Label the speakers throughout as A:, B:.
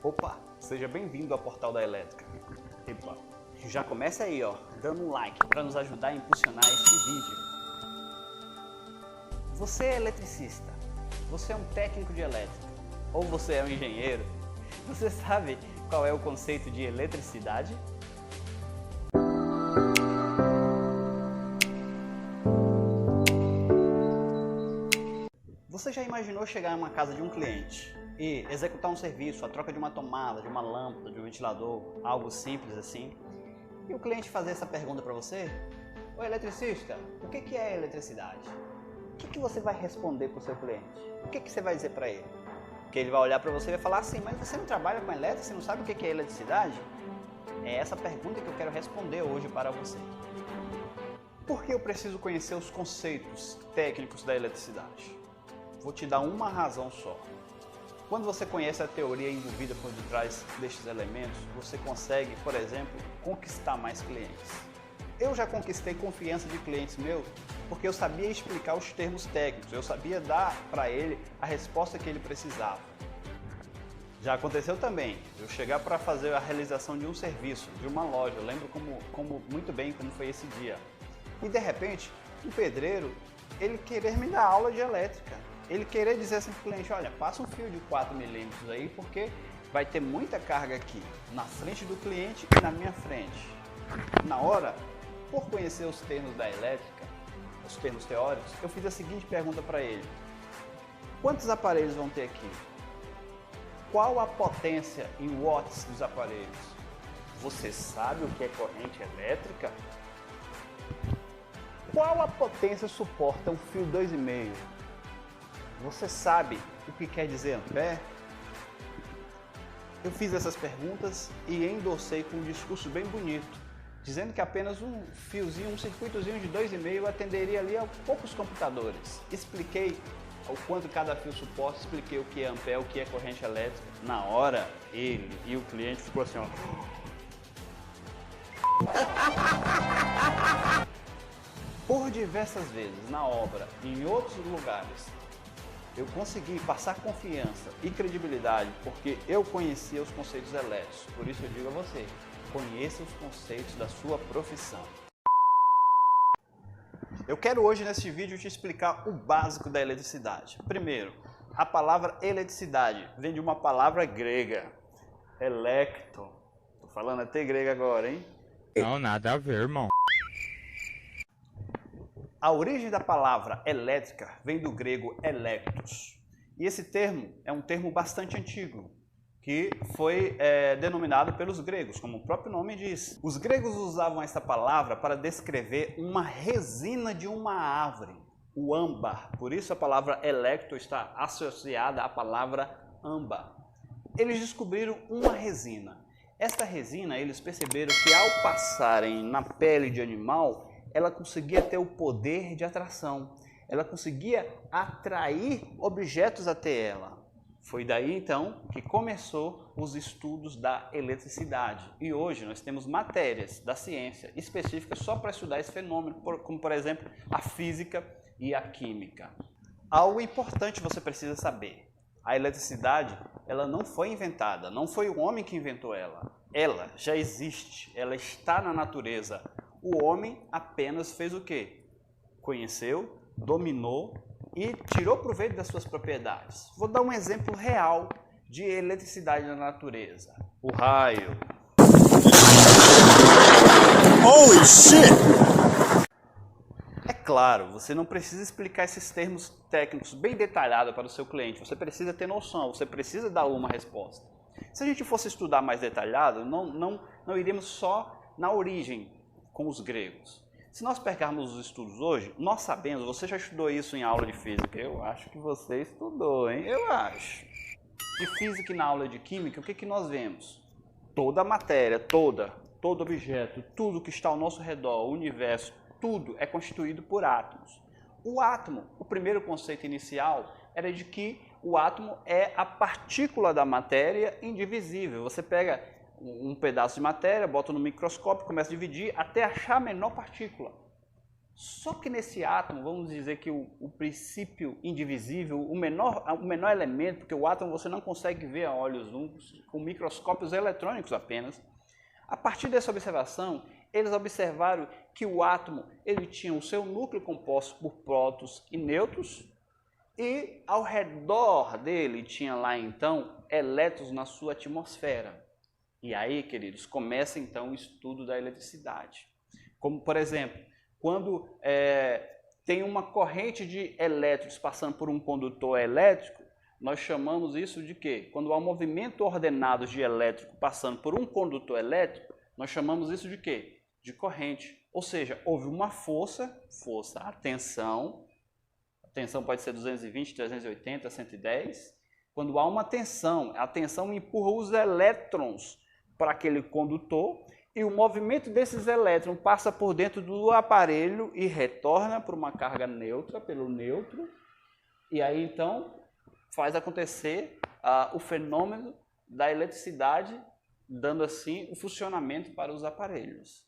A: Opa, seja bem-vindo ao Portal da Elétrica. Epa, já começa aí, ó, dando um like para nos ajudar a impulsionar este vídeo. Você é eletricista, você é um técnico de elétrica, ou você é um engenheiro? Você sabe qual é o conceito de eletricidade? Você já imaginou chegar em uma casa de um cliente e executar um serviço, a troca de uma tomada, de uma lâmpada, de um ventilador, algo simples assim, e o cliente fazer essa pergunta para você? Ô eletricista, o que é eletricidade? O que você vai responder para o seu cliente? O que você vai dizer para ele? Porque ele vai olhar para você e vai falar assim, mas você não trabalha com elétrica, você não sabe o que é eletricidade? É essa pergunta que eu quero responder hoje para você. Por que eu preciso conhecer os conceitos técnicos da eletricidade? Vou te dar uma razão só. Quando você conhece a teoria envolvida por detrás destes elementos, você consegue, por exemplo, conquistar mais clientes. Eu já conquistei confiança de clientes meus porque eu sabia explicar os termos técnicos, eu sabia dar para ele a resposta que ele precisava. Já aconteceu também, eu chegar para fazer a realização de um serviço, de uma loja, eu lembro muito bem como foi esse dia. E de repente, um pedreiro, ele querer me dar aula de elétrica. Ele querer dizer assim para o cliente, olha, passa um fio de 4 milímetros aí porque vai ter muita carga aqui, na frente do cliente e na minha frente. Na hora, por conhecer os termos da elétrica, os termos teóricos, eu fiz a seguinte pergunta para ele. Quantos aparelhos vão ter aqui? Qual a potência em watts dos aparelhos? Você sabe o que é corrente elétrica? Qual a potência suporta um fio 2,5? Você sabe o que quer dizer ampere? Eu fiz essas perguntas e endossei com um discurso bem bonito, dizendo que apenas um fiozinho, um circuitozinho de 2,5 atenderia ali a poucos computadores. Expliquei o quanto cada fio suporta, expliquei o que é ampere, o que é corrente elétrica. Na hora, ele e o cliente ficou assim, ó. Por diversas vezes, na obra e em outros lugares, eu consegui passar confiança e credibilidade porque eu conhecia os conceitos elétricos. Por isso eu digo a você, conheça os conceitos da sua profissão. Eu quero hoje neste vídeo te explicar o básico da eletricidade. Primeiro, a palavra eletricidade vem de uma palavra grega, electro. Tô falando até grego agora, hein?
B: Não, nada a ver, irmão.
A: A origem da palavra elétrica vem do grego electros. E esse termo é um termo bastante antigo, que foi denominado pelos gregos, como o próprio nome diz. Os gregos usavam essa palavra para descrever uma resina de uma árvore, o âmbar. Por isso a palavra electro está associada à palavra âmbar. Eles descobriram uma resina. Esta resina, eles perceberam que ao passarem na pele de animal, ela conseguia ter o poder de atração, ela conseguia atrair objetos até ela. Foi daí então que começou os estudos da eletricidade. E hoje nós temos matérias da ciência específicas só para estudar esse fenômeno, como por exemplo a física e a química. Algo importante você precisa saber. A eletricidade, ela não foi inventada, não foi o homem que inventou ela. Ela já existe, ela está na natureza. O homem apenas fez o quê? Conheceu, dominou e tirou proveito das suas propriedades. Vou dar um exemplo real de eletricidade na natureza. O raio.
B: Holy shit!
A: É claro, você não precisa explicar esses termos técnicos bem detalhados para o seu cliente. Você precisa ter noção, você precisa dar uma resposta. Se a gente fosse estudar mais detalhado, não iríamos só na origem com os gregos. Se nós pegarmos os estudos hoje, nós sabemos, você já estudou isso em aula de física? Eu acho que você estudou, hein? Eu acho. De física e na aula de química, o que nós vemos? Toda a matéria, todo objeto, tudo que está ao nosso redor, o universo, tudo é constituído por átomos. O átomo, o primeiro conceito inicial, era de que o átomo é a partícula da matéria indivisível. Você pega um pedaço de matéria, bota no microscópio, começa a dividir até achar a menor partícula. Só que nesse átomo, vamos dizer que o princípio indivisível, o menor elemento, porque o átomo você não consegue ver a olhos nus, com microscópios eletrônicos apenas. A partir dessa observação, eles observaram que o átomo ele tinha o seu núcleo composto por prótons e nêutrons, e ao redor dele tinha lá então elétrons na sua atmosfera. E aí, queridos, começa então o estudo da eletricidade. Como, por exemplo, quando tem uma corrente de elétrons passando por um condutor elétrico, nós chamamos isso de quê? Quando há um movimento ordenado de elétrico passando por um condutor elétrico, nós chamamos isso de quê? De corrente. Ou seja, houve uma força, a tensão pode ser 220, 380, 110. Quando há uma tensão, a tensão empurra os elétrons para aquele condutor, e o movimento desses elétrons passa por dentro do aparelho e retorna para uma carga neutra, pelo nêutron, e aí então faz acontecer o fenômeno da eletricidade, dando assim o funcionamento para os aparelhos.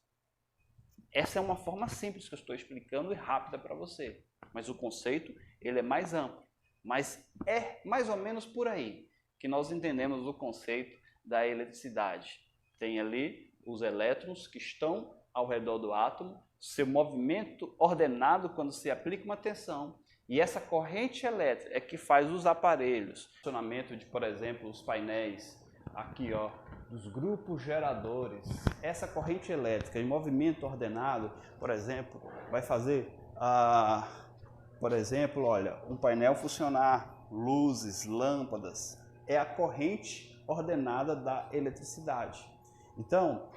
A: Essa é uma forma simples que eu estou explicando e rápida para você, mas o conceito ele é mais amplo, mas é mais ou menos por aí que nós entendemos o conceito da eletricidade. Tem ali os elétrons que estão ao redor do átomo, seu movimento ordenado quando se aplica uma tensão. E essa corrente elétrica é que faz os aparelhos. O funcionamento de, por exemplo, os painéis, aqui ó, dos grupos geradores. Essa corrente elétrica em movimento ordenado, por exemplo, vai fazer, por exemplo, olha, um painel funcionar, luzes, lâmpadas. É a corrente ordenada da eletricidade. Então,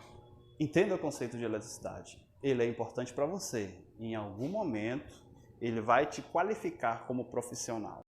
A: entenda o conceito de eletricidade. Ele é importante para você. Em algum momento, ele vai te qualificar como profissional.